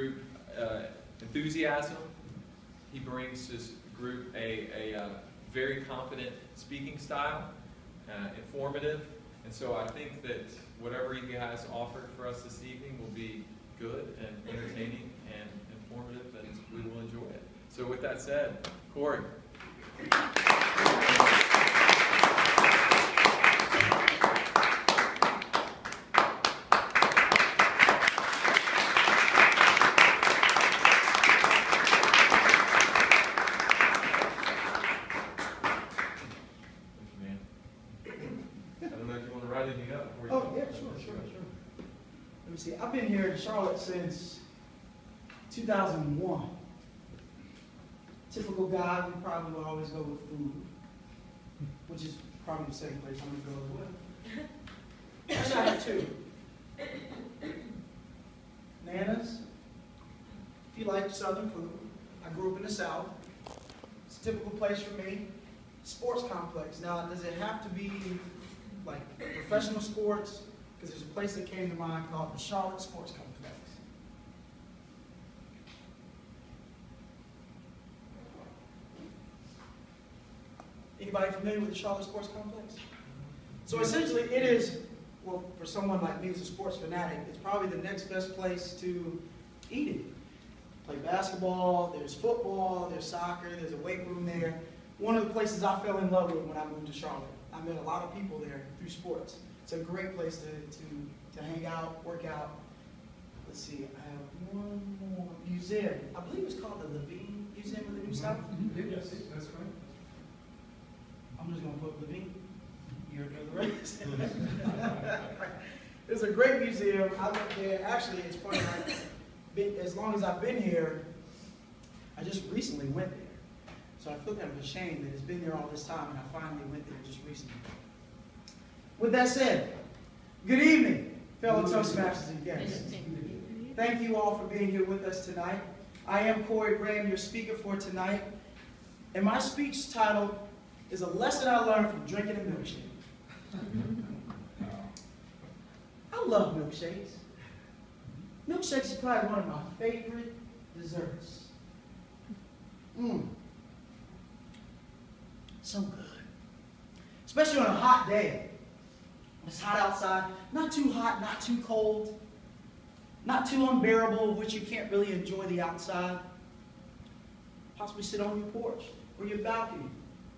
group enthusiasm. He brings his group a very competent speaking style, informative. And so I think that whatever he has offered for us this evening will be good and entertaining and informative, and we will enjoy it. So with that said, Corey. Let me see. I've been here in Charlotte since 2001. Typical guy, we probably will always go with food, which is probably the same place I'm going to go with. Actually, I have two. Nana's. If you like Southern food, I grew up in the South. It's a typical place for me. Sports complex. Now, does it have to be like professional sports? Because there's a place that came to mind called the Charlotte Sports Complex. Anybody familiar with the Charlotte Sports Complex? So essentially it is, well, for someone like me who's a sports fanatic, it's probably the next best place to eat it. Play basketball, there's football, there's soccer, there's a weight room there. One of the places I fell in love with when I moved to Charlotte. I met a lot of people there through sports. It's a great place to hang out, work out. Let's see, I have one more museum. I believe it's called the Levine Museum of the New South. Yes, that's right. I'm just going to put Levine. You're the rest. It's a great museum. I went there. Actually, it's funny. As long as I've been here, I just recently went there. So I feel kind of ashamed that it's been there all this time, and I finally went there just recently. With that said, good evening, fellow Toastmasters and guests. Thank you all for being here with us tonight. I am Corey Graham, your speaker for tonight, and my speech title is A Lesson I Learned from Drinking a Milkshake. I love milkshakes. Milkshakes is probably one of my favorite desserts. So good. Especially on a hot day. It's hot outside, not too hot, not too cold, not too unbearable, which you can't really enjoy the outside. Possibly sit on your porch, or your balcony,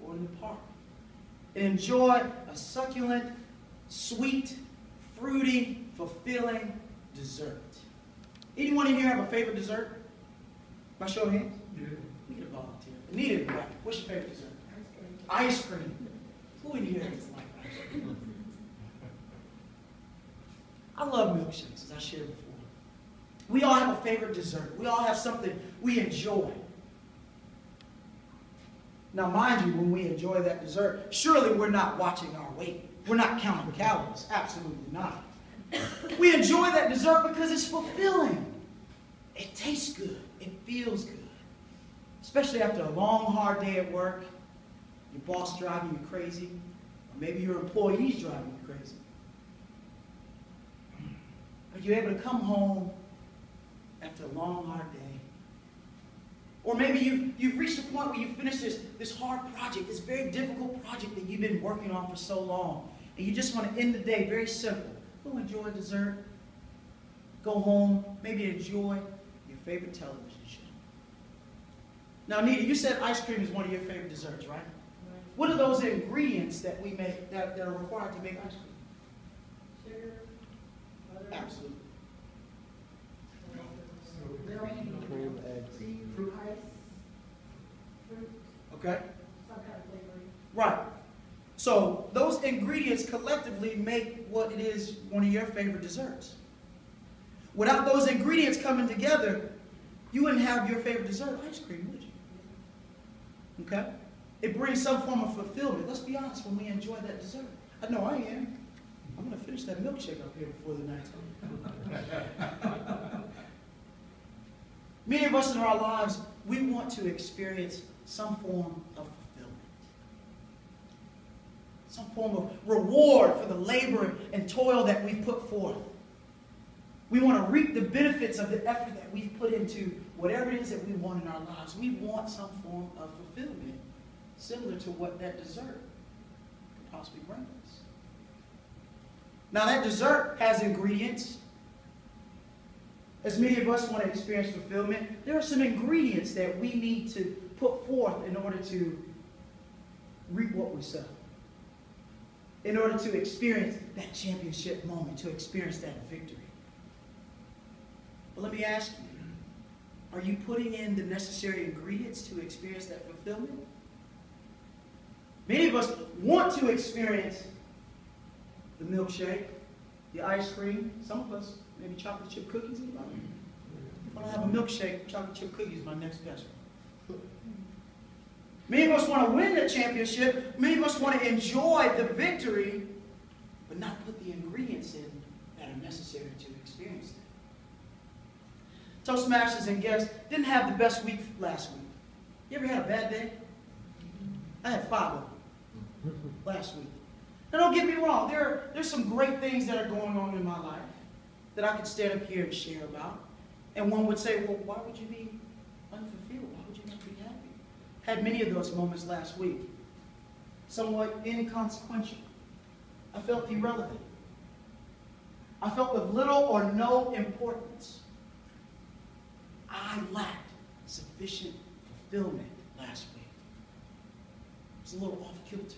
or in the park, and enjoy a succulent, sweet, fruity, fulfilling dessert. Anyone in here have a favorite dessert? By show of hands? Yeah. We get a volunteer. Anita, what's your favorite dessert? Ice cream. Who in here doesn't like ice cream? I love milkshakes, as I shared before. We all have a favorite dessert. We all have something we enjoy. Now, mind you, when we enjoy that dessert, surely we're not watching our weight. We're not counting calories. Absolutely not. We enjoy that dessert because it's fulfilling. It tastes good. It feels good. Especially after a long, hard day at work, your boss driving you crazy, or maybe your employees driving you crazy. But you're able to come home after a long, hard day. Or maybe you've reached a point where you've finished this hard project, this very difficult project that you've been working on for so long. And you just want to end the day very simple. Go enjoy dessert. Go home. Maybe enjoy your favorite television show. Now, Anita, you said ice cream is one of your favorite desserts, right? What are those ingredients that we make that are required to make ice cream? Sugar, butter, Absolutely. cream, eggs, fruit, ice, fruit, Okay? some kind of flavoring. Right. So those ingredients collectively make what it is one of your favorite desserts. Without those ingredients coming together, you wouldn't have your favorite dessert, ice cream, would you? Okay? It brings some form of fulfillment. Let's be honest, when we enjoy that dessert. I know I am. I'm going to finish that milkshake up here before the night's over. Many of us in our lives, we want to experience some form of fulfillment. Some form of reward for the labor and toil that we put forth. We want to reap the benefits of the effort that we've put into whatever it is that we want in our lives. We want some form of fulfillment, similar to what that dessert could possibly bring us. Now, that dessert has ingredients. As many of us want to experience fulfillment, there are some ingredients that we need to put forth in order to reap what we sow. In order to experience that championship moment, to experience that victory. But let me ask you, are you putting in the necessary ingredients to experience that fulfillment? Many of us want to experience the milkshake, the ice cream. Some of us, maybe chocolate chip cookies. Anybody? If I don't have a milkshake, chocolate chip cookies is my next best one. Many of us want to win the championship. Many of us want to enjoy the victory, but not put the ingredients in that are necessary to experience it. Toastmasters and guests didn't have the best week last week. You ever had a bad day? I had 5 of them last week. Now don't get me wrong, there's some great things that are going on in my life that I could stand up here and share about. And one would say, well, why would you be unfulfilled? Why would you not be happy? Had many of those moments last week. Somewhat inconsequential. I felt irrelevant. I felt with little or no importance. I lacked sufficient fulfillment last week. It was a little off kilter.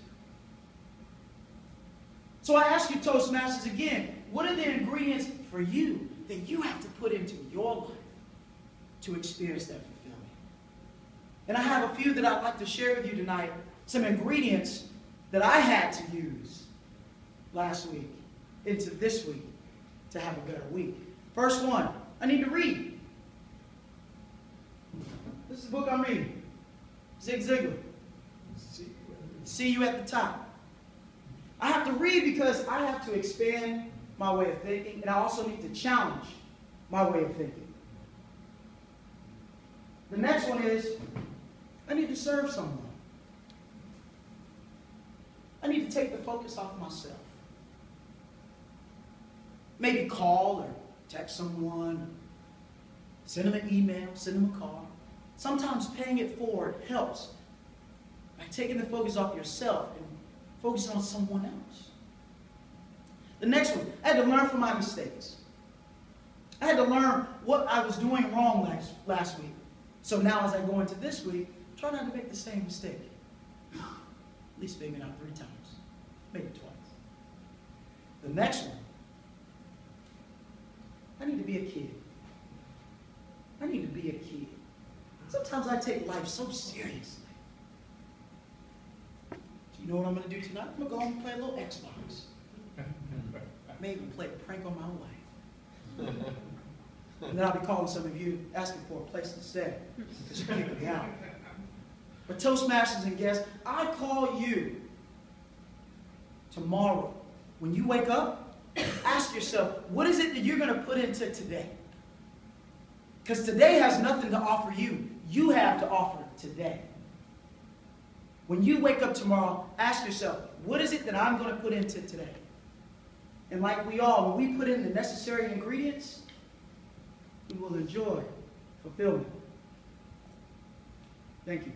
So I ask you, Toastmasters, again, what are the ingredients for you that you have to put into your life to experience that fulfillment? And I have a few that I'd like to share with you tonight, some ingredients that I had to use last week into this week to have a better week. First one, I need to read. This is the book I'm reading. Zig Ziglar. See you at the top. I have to read because I have to expand my way of thinking, and I also need to challenge my way of thinking. The next one is, I need to serve someone. I need to take the focus off myself. Maybe call or text someone, send them an email, send them a call. Sometimes paying it forward helps by taking the focus off yourself and focusing on someone else. The next one, I had to learn from my mistakes. I had to learn what I was doing wrong last week. So now as I go into this week, try not to make the same mistake. At least maybe not 3 times. Maybe twice. The next one, I need to be a kid. I need to be a kid. Sometimes I take life so seriously. Do you know what I'm going to do tonight? I'm going to go home and play a little Xbox. Maybe play a prank on my wife. And then I'll be calling some of you, asking for a place to stay, because you kicked me out. But Toastmasters and guests, I call you tomorrow. When you wake up, ask yourself, what is it that you're going to put into today? Because today has nothing to offer you. You have to offer today. When you wake up tomorrow, ask yourself, what is it that I'm going to put into today? And like we all, when we put in the necessary ingredients, we will enjoy fulfillment. Thank you.